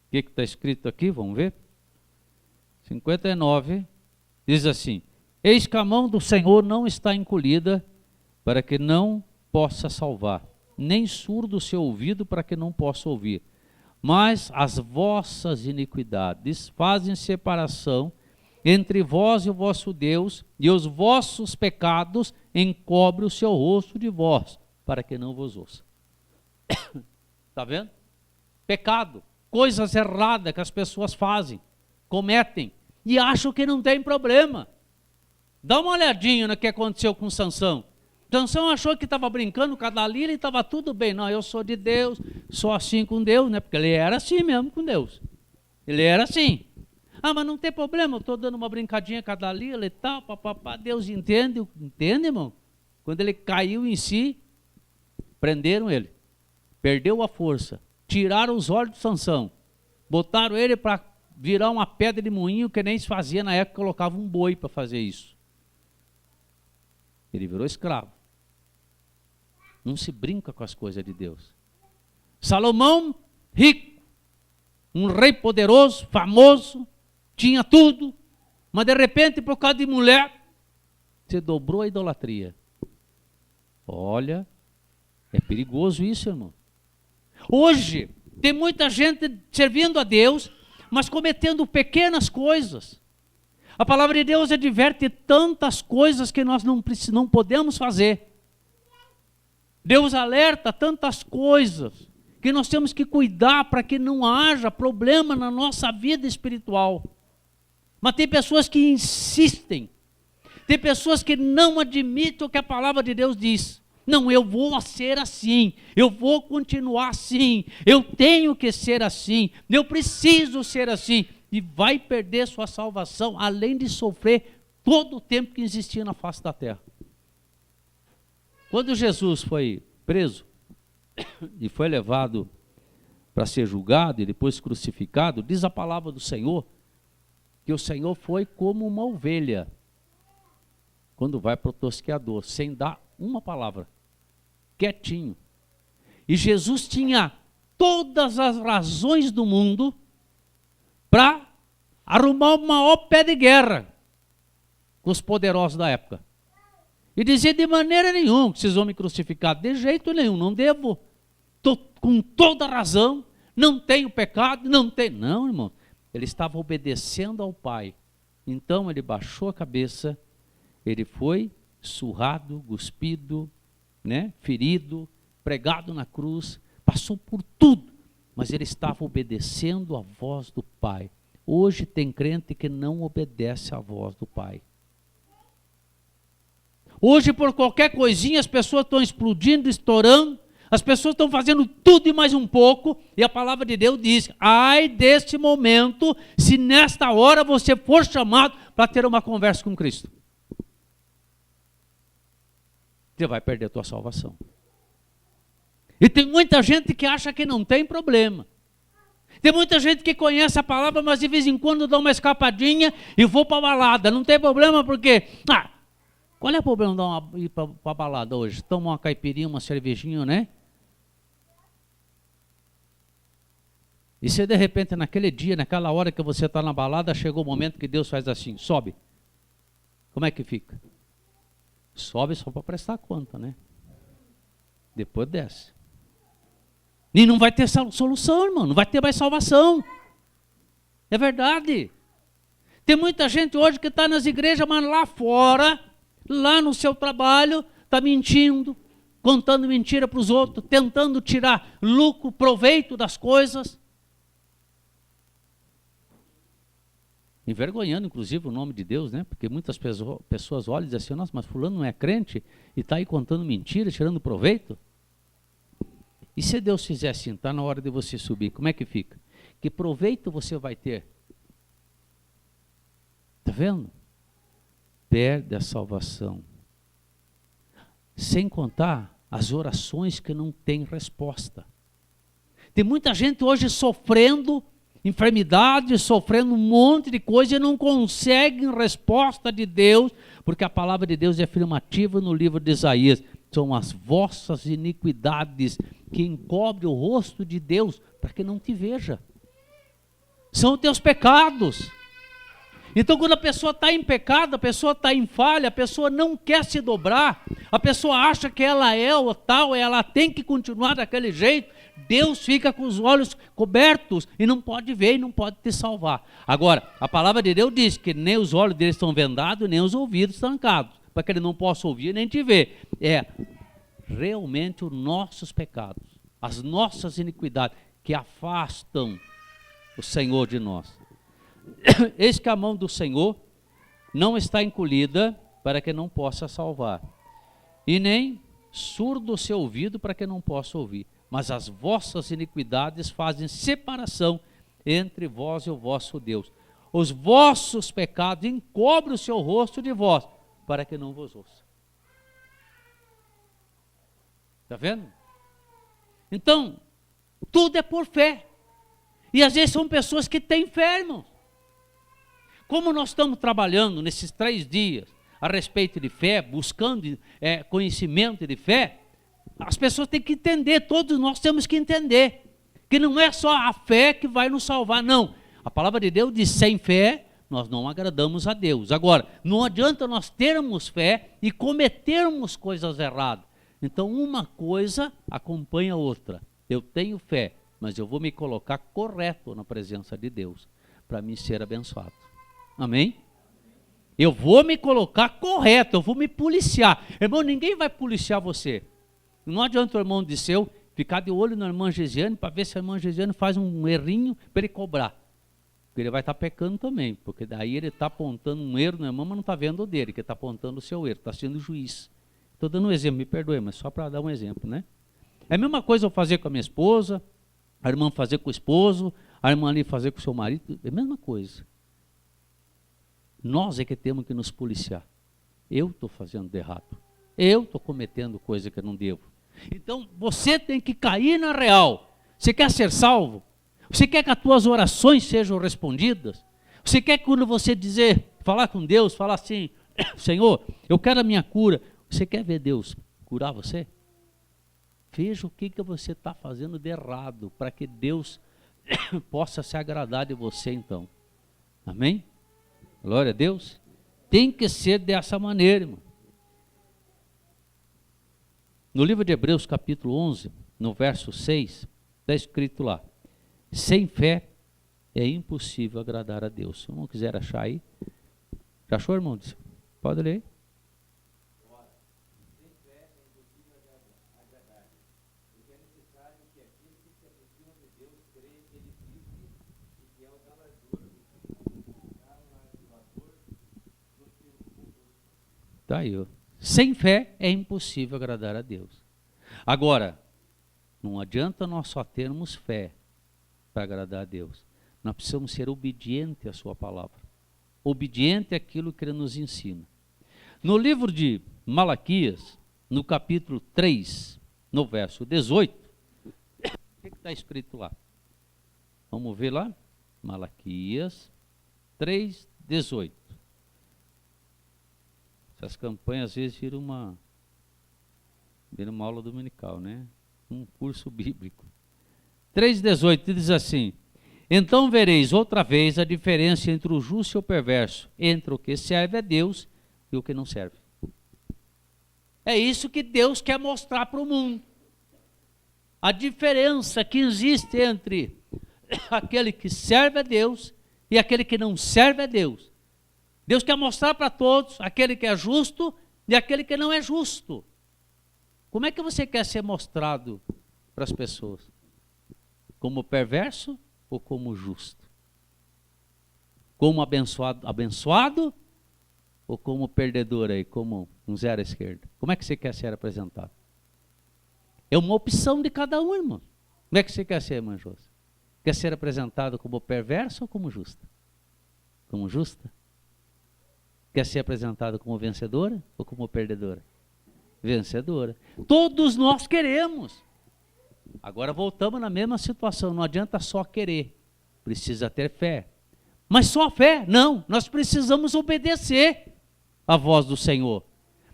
O que está escrito aqui? Vamos ver. 59, diz assim: eis que a mão do Senhor não está encolhida, para que não possa salvar, nem surdo o seu ouvido, para que não possa ouvir. Mas as vossas iniquidades fazem separação entre vós e o vosso Deus, e os vossos pecados encobrem o seu rosto de vós, para que não vos ouça. Está vendo? Pecado, coisas erradas que as pessoas fazem, cometem, e acham que não tem problema. Dá uma olhadinha no que aconteceu com Sansão. Sansão achou que estava brincando com a Dalila e estava tudo bem. Não, eu sou de Deus, sou assim com Deus, né? Porque ele era assim mesmo com Deus. Ele era assim. Ah, mas não tem problema, eu estou dando uma brincadinha com a Dalila e tal, papapá. Deus entende, irmão? Quando ele caiu em si, prenderam ele, perdeu a força, tiraram os olhos de Sansão, botaram ele para virar uma pedra de moinho, que nem se fazia na época, colocava um boi para fazer isso. Ele virou escravo. Não se brinca com as coisas de Deus. Salomão, rico, um rei poderoso, famoso, tinha tudo, mas de repente, por causa de mulher, se dobrou a idolatria. Olha, é perigoso isso, irmão. Hoje, tem muita gente servindo a Deus, mas cometendo pequenas coisas. A palavra de Deus adverte tantas coisas que nós não podemos fazer. Deus alerta tantas coisas que nós temos que cuidar para que não haja problema na nossa vida espiritual. Mas tem pessoas que insistem, tem pessoas que não admitem o que a palavra de Deus diz. Não, eu vou ser assim, eu vou continuar assim, eu tenho que ser assim, eu preciso ser assim. E vai perder sua salvação, além de sofrer todo o tempo que existia na face da terra. Quando Jesus foi preso e foi levado para ser julgado e depois crucificado, diz a palavra do Senhor que o Senhor foi como uma ovelha quando vai para o tosqueador, sem dar uma palavra, quietinho. E Jesus tinha todas as razões do mundo para arrumar o maior pé de guerra com os poderosos da época. E dizer de maneira nenhuma que vocês vão me crucificar, de jeito nenhum, não devo. Estou com toda razão, não tenho pecado, não tenho. Não, irmão, ele estava obedecendo ao Pai. Então ele baixou a cabeça, ele foi surrado, cuspido, né, ferido, pregado na cruz, passou por tudo, mas ele estava obedecendo a voz do Pai. Hoje tem crente que não obedece à voz do Pai. Hoje, por qualquer coisinha, as pessoas estão explodindo, estourando, as pessoas estão fazendo tudo e mais um pouco, e a palavra de Deus diz: ai deste momento, se nesta hora você for chamado para ter uma conversa com Cristo. Você vai perder a tua salvação. E tem muita gente que acha que não tem problema. Tem muita gente que conhece a palavra, mas de vez em quando dá uma escapadinha e vou para a balada. Não tem problema porque... qual é o problema de ir para a balada hoje? Toma uma caipirinha, uma cervejinha, né? E se de repente naquele dia, naquela hora que você está na balada, chegou o momento que Deus faz assim, sobe. Como é que fica? Sobe só para prestar conta, né? Depois desce. E não vai ter solução, irmão, não vai ter mais salvação. É verdade. Tem muita gente hoje que está nas igrejas, mas lá fora, lá no seu trabalho, está mentindo, contando mentira para os outros, tentando tirar lucro, proveito das coisas. Envergonhando, inclusive, o nome de Deus, né? Porque muitas pessoas olham e dizem assim, nossa, mas fulano não é crente e está aí contando mentira, tirando proveito. E se Deus fizer assim, está na hora de você subir, como é que fica? Que proveito você vai ter? Está vendo? Perde a salvação. Sem contar as orações que não têm resposta. Tem muita gente hoje sofrendo enfermidade, sofrendo um monte de coisa e não consegue resposta de Deus, porque a palavra de Deus é afirmativa no livro de Isaías. São as vossas iniquidades que encobrem o rosto de Deus para que não te veja. São os teus pecados. Então, quando a pessoa está em pecado, a pessoa está em falha, a pessoa não quer se dobrar, a pessoa acha que ela é o tal, ela tem que continuar daquele jeito, Deus fica com os olhos cobertos e não pode ver e não pode te salvar. Agora, a palavra de Deus diz que nem os olhos dele estão vendados, nem os ouvidos trancados, para que ele não possa ouvir nem te ver. É realmente os nossos pecados, as nossas iniquidades, que afastam o Senhor de nós. Eis que a mão do Senhor não está encolhida para que não possa salvar, e nem surdo o seu ouvido para que não possa ouvir. Mas as vossas iniquidades fazem separação entre vós e o vosso Deus. Os vossos pecados encobrem o seu rosto de vós, para que não vos ouça. Está vendo? Então, tudo é por fé. E às vezes são pessoas que têm fé, irmãos. Como nós estamos trabalhando nesses 3 dias a respeito de fé, buscando conhecimento de fé, as pessoas têm que entender, todos nós temos que entender, que não é só a fé que vai nos salvar, não. A palavra de Deus diz, sem fé, nós não agradamos a Deus. Agora, não adianta nós termos fé e cometermos coisas erradas. Então, uma coisa acompanha a outra. Eu tenho fé, mas eu vou me colocar correto na presença de Deus, para mim ser abençoado. Amém? Eu vou me colocar correto, eu vou me policiar. Irmão, ninguém vai policiar você. Não adianta o irmão de seu ficar de olho na irmã Gesiane para ver se a irmã Gesiane faz um errinho para ele cobrar. Porque ele vai estar pecando também, porque daí ele está apontando um erro na irmã, mas não está vendo o dele, que está apontando o seu erro, está sendo juiz. Estou dando um exemplo, me perdoe, mas só para dar um exemplo, né? É a mesma coisa eu fazer com a minha esposa, a irmã fazer com o esposo, a irmã ali fazer com o seu marido, é a mesma coisa. Nós é que temos que nos policiar. Eu estou fazendo de errado. Eu estou cometendo coisa que eu não devo. Então, você tem que cair na real. Você quer ser salvo? Você quer que as tuas orações sejam respondidas? Você quer que quando você falar com Deus, falar assim, Senhor, eu quero a minha cura. Você quer ver Deus curar você? Veja o que você está fazendo de errado, para que Deus possa se agradar de você então. Amém? Glória a Deus. Tem que ser dessa maneira, irmão. No livro de Hebreus, capítulo 11, no verso 6, está escrito lá, sem fé é impossível agradar a Deus. Se não quiser achar aí, já achou, irmão? Pode ler. Está aí, ó. Sem fé é impossível agradar a Deus. Agora, não adianta nós só termos fé para agradar a Deus. Nós precisamos ser obedientes à sua palavra. Obediente àquilo que ele nos ensina. No livro de Malaquias, no capítulo 3, no verso 18, o que está escrito lá? Vamos ver lá? Malaquias 3, 18. Essas campanhas às vezes viram uma aula dominical, né? Um curso bíblico. 3,18 diz assim, então vereis outra vez a diferença entre o justo e o perverso, entre o que serve a Deus e o que não serve. É isso que Deus quer mostrar para o mundo. A diferença que existe entre aquele que serve a Deus e aquele que não serve a Deus. Deus quer mostrar para todos aquele que é justo e aquele que não é justo. Como é que você quer ser mostrado para as pessoas? Como perverso ou como justo? Como abençoado ou como perdedor aí, como um zero à esquerda? Como é que você quer ser apresentado? É uma opção de cada um, irmão. Como é que você quer ser, irmã Josi? Quer ser apresentado como perverso ou como justa? Como justa? Quer ser apresentado como vencedora ou como perdedora? Vencedora. Todos nós queremos. Agora voltamos na mesma situação. Não adianta só querer. Precisa ter fé. Mas só fé? Não. Nós precisamos obedecer a voz do Senhor.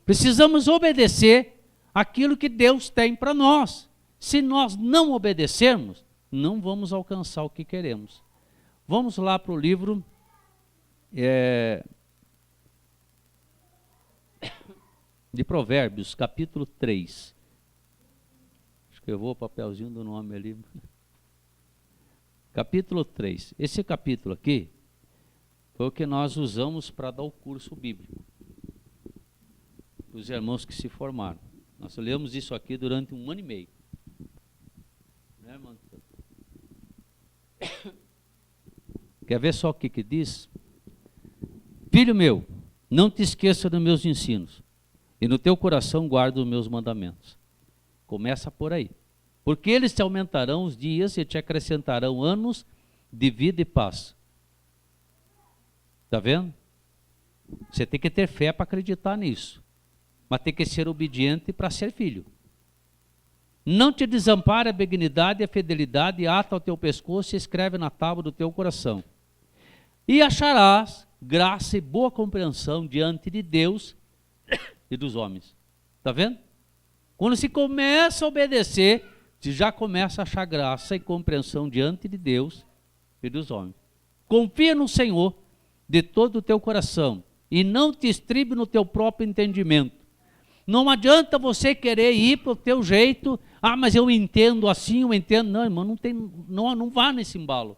Precisamos obedecer aquilo que Deus tem para nós. Se nós não obedecermos, não vamos alcançar o que queremos. Vamos lá para o livro de Provérbios, capítulo 3. Acho que eu vou o papelzinho do nome ali. Capítulo 3. Esse capítulo aqui foi o que nós usamos para dar o curso bíblico. Os irmãos que se formaram. Nós lemos isso aqui durante 1 ano e meio. Né, irmão? Quer ver só o que diz? Filho meu, não te esqueça dos meus ensinos, e no teu coração guarda os meus mandamentos. Começa por aí. Porque eles te aumentarão os dias e te acrescentarão anos de vida e paz. Está vendo? Você tem que ter fé para acreditar nisso. Mas tem que ser obediente para ser filho. Não te desampare a benignidade e a fidelidade, e ata ao teu pescoço e escreve na tábua do teu coração. E acharás graça e boa compreensão diante de Deus e dos homens. Está vendo? Quando se começa a obedecer, você já começa a achar graça e compreensão diante de Deus e dos homens. Confia no Senhor de todo o teu coração e não te estribe no teu próprio entendimento. Não adianta você querer ir para o teu jeito, mas eu entendo assim, eu entendo. Não, irmão, não vá nesse embalo.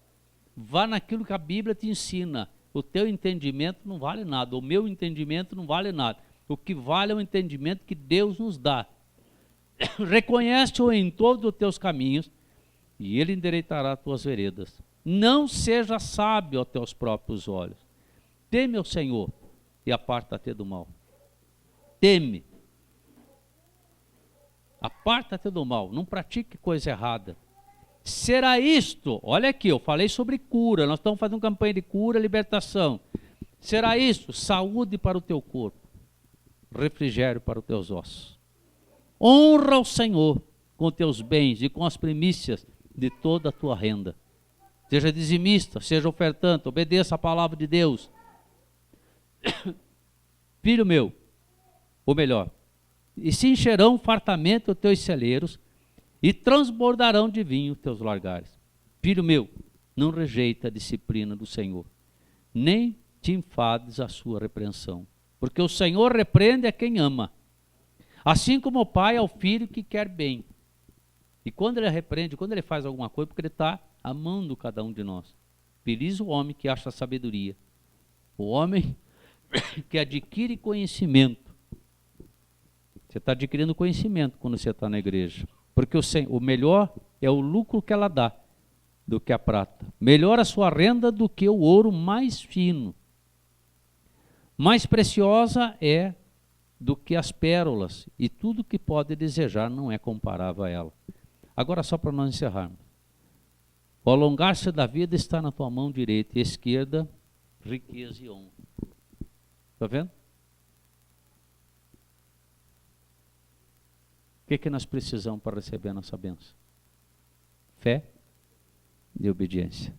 Vá naquilo que a Bíblia te ensina. O teu entendimento não vale nada, o meu entendimento não vale nada. O que vale é o entendimento que Deus nos dá. Reconhece-o em todos os teus caminhos e Ele endireitará as tuas veredas. Não seja sábio aos teus próprios olhos. Teme ao Senhor e aparta-te do mal. Teme. Aparta-te do mal, não pratique coisa errada. Será isto, olha aqui, eu falei sobre cura, nós estamos fazendo campanha de cura, libertação. Será isto, saúde para o teu corpo, refrigério para os teus ossos. Honra o Senhor com teus bens e com as primícias de toda a tua renda. Seja dizimista, seja ofertante, obedeça a palavra de Deus. Filho meu, ou melhor, e se encherão fartamente os teus celeiros, e transbordarão de vinho os teus largares. Filho meu, não rejeita a disciplina do Senhor, nem te enfades a sua repreensão, porque o Senhor repreende a quem ama, assim como o pai ao filho que quer bem. E quando ele repreende, quando ele faz alguma coisa, porque ele está amando cada um de nós. Feliz o homem que acha sabedoria, o homem que adquire conhecimento. Você está adquirindo conhecimento quando você está na igreja. Porque o melhor é o lucro que ela dá do que a prata. Melhor a sua renda do que o ouro mais fino. Mais preciosa é do que as pérolas. E tudo que pode desejar não é comparável a ela. Agora só para nós encerrarmos. O alongar-se da vida está na tua mão direita e esquerda, riqueza e honra. Está vendo? O que nós precisamos para receber a nossa bênção? Fé e obediência.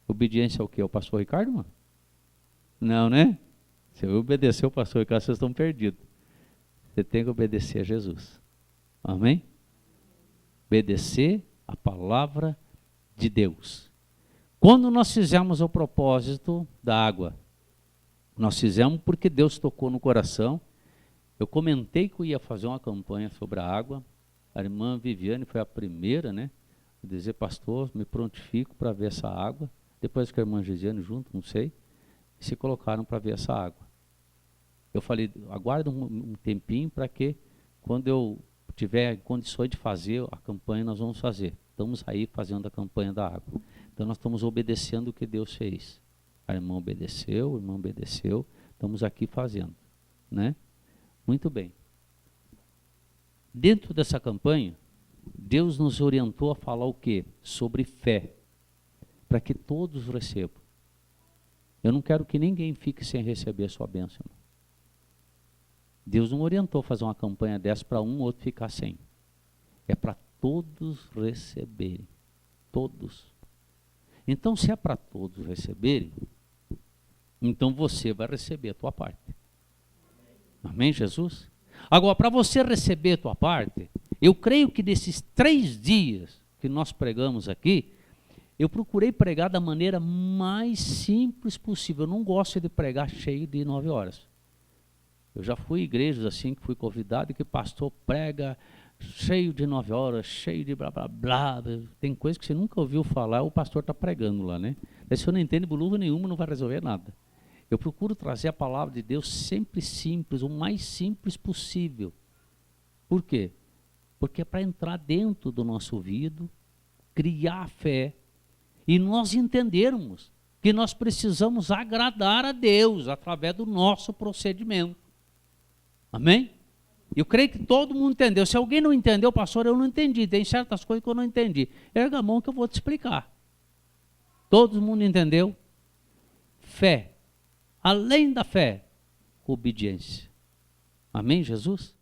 Obediência ao quê? Ao pastor Ricardo, mano? Não, né? Se eu obedecer ao pastor Ricardo, vocês estão perdidos. Você tem que obedecer a Jesus. Amém? Obedecer a palavra de Deus. Quando nós fizemos o propósito da água, nós fizemos porque Deus tocou no coração. Eu comentei que eu ia fazer uma campanha sobre a água. A irmã Viviane foi a primeira, né? A dizer, pastor, me prontifico para ver essa água. Depois que a irmã Gisiane junto, não sei, e se colocaram para ver essa água. Eu falei, aguarda um tempinho para que, quando eu tiver condições de fazer a campanha, nós vamos fazer. Estamos aí fazendo a campanha da água. Então nós estamos obedecendo o que Deus fez. A irmã obedeceu, o irmão obedeceu, estamos aqui fazendo, né? Muito bem. Dentro dessa campanha, Deus nos orientou a falar o quê? Sobre fé, para que todos recebam. Eu não quero que ninguém fique sem receber a sua bênção. Deus não orientou a fazer uma campanha dessa para um ou outro ficar sem. É para todos receberem. Todos. Então, se é para todos receberem, então você vai receber a tua parte. Amém, Jesus? Agora, para você receber a tua parte, eu creio que desses 3 dias que nós pregamos aqui, eu procurei pregar da maneira mais simples possível. Eu não gosto de pregar cheio de 9 horas. Eu já fui em igrejas assim, que fui convidado, que pastor prega cheio de 9 horas, cheio de blá, blá, blá. Tem coisa que você nunca ouviu falar, o pastor está pregando lá, né? Aí se você não entende boluva nenhuma, não vai resolver nada. Eu procuro trazer a palavra de Deus sempre simples, o mais simples possível. Por quê? Porque é para entrar dentro do nosso ouvido, criar fé, e nós entendermos que nós precisamos agradar a Deus através do nosso procedimento. Amém? Eu creio que todo mundo entendeu. Se alguém não entendeu, pastor, eu não entendi. Tem certas coisas que eu não entendi. Erga a mão que eu vou te explicar. Todo mundo entendeu? Fé. Além da fé, obediência. Amém, Jesus?